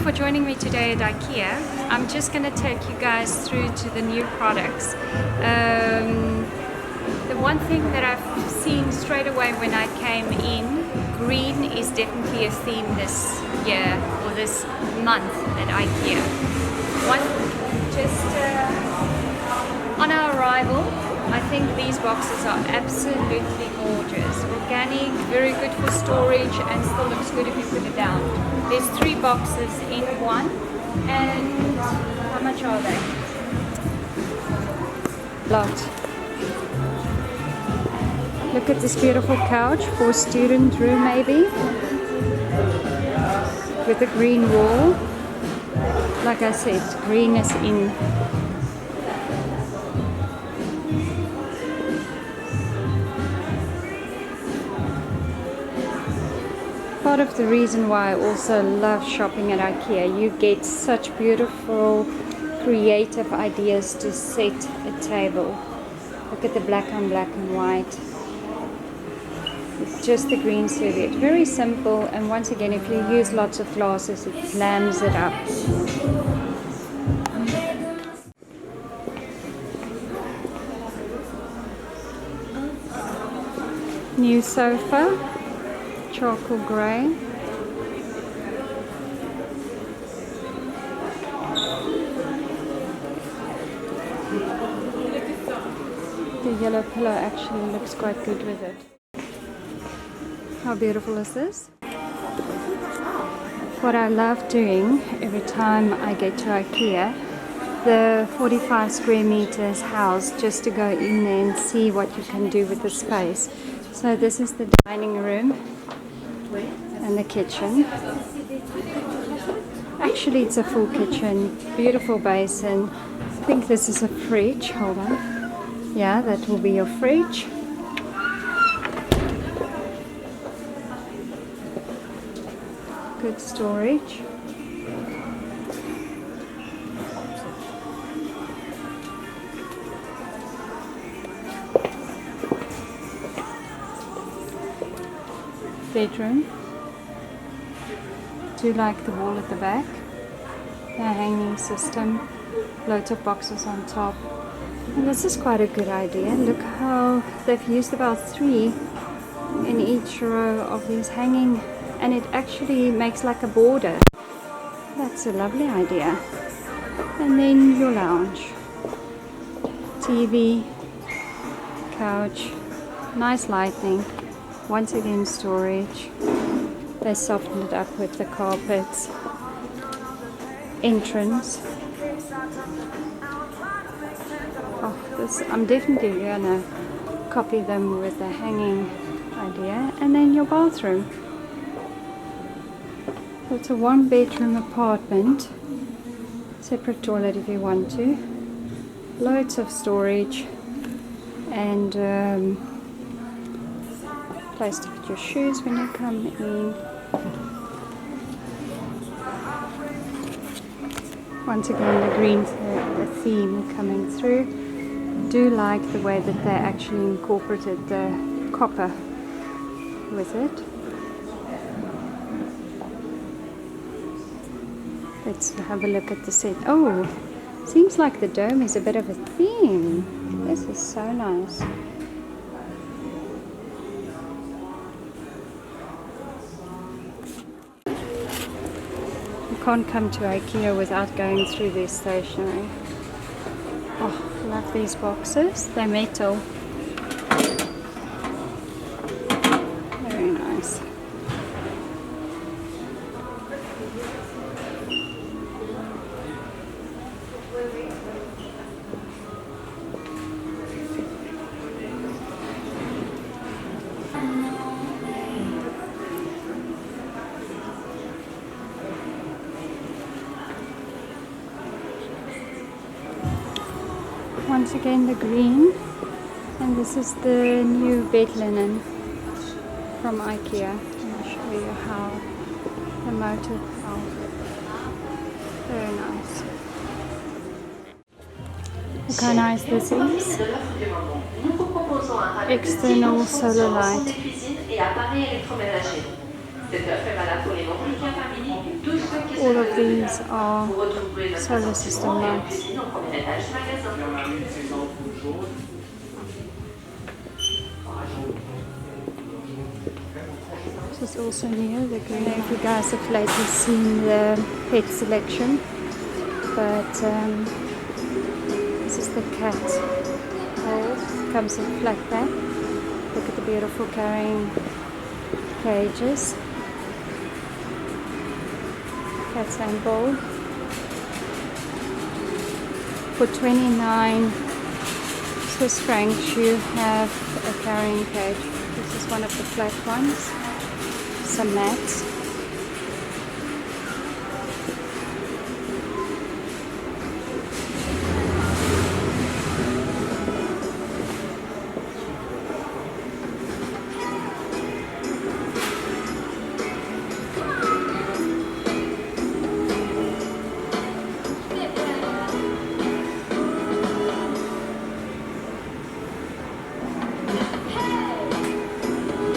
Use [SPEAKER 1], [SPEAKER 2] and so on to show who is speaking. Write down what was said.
[SPEAKER 1] for joining me today at IKEA. I'm just going to take you guys through to the new products. The one thing that I've seen straight away when I came in, green is definitely a theme this year or this month at IKEA. On our arrival, I think these boxes are absolutely gorgeous. Organic, very good for storage, and still looks good if you put it down. There's 3 boxes in one, and how much are they? Lot. Look at this beautiful couch for student room maybe, with a green wall. Like I said, green is in. Part of the reason why I also love shopping at IKEA, you get such beautiful creative ideas to set a table. Look at the black on black and white. It's just the green serviette. Very simple, and once again, if you use lots of glasses, it slams it up. New sofa. Charcoal grey. The yellow pillow actually looks quite good with it. How beautiful is this? What I love doing every time I get to IKEA, the 45 square meters house, just to go in there and see what you can do with the space. So this is the dining room and the kitchen. Actually, it's a full kitchen, beautiful basin. I think this is a fridge. Hold on. Yeah, that will be your fridge. Good storage. Bedroom. Do like the wall at the back. The hanging system. Loads of boxes on top. And this is quite a good idea. Look how they've used about 3 in each row of these hanging, and it actually makes like a border. That's a lovely idea. And then your lounge. TV, couch, nice lighting. Once again, storage. They softened it up with the carpets. Entrance. Oh, this, I'm definitely gonna copy them with the hanging idea. And then your bathroom. It's a 1-bedroom apartment. Separate toilet if you want to. Loads of storage. And place to put your shoes when you come in. Once again, the green theme coming through. Do like the way that they actually incorporated the copper with it. Let's have a look at the set. Oh, seems like the dome is a bit of a theme. This is so nice. Can't come to IKEA without going through their stationery. Oh, love these boxes. They're metal. Very nice. Once again, the green, and this is the new bed linen from IKEA. I'll show you how the motive. Oh, very nice. Look how nice this is. External solar light. All of these are solar system lights. This is also new, the green. I don't know if you guys have lately seen the pet selection, but this is the cat hole. Comes in flat pack. Look at the beautiful carrying cages. Cats and ball. For 29 Swiss francs you have a carrying cage. This is one of the flat ones. Some mats.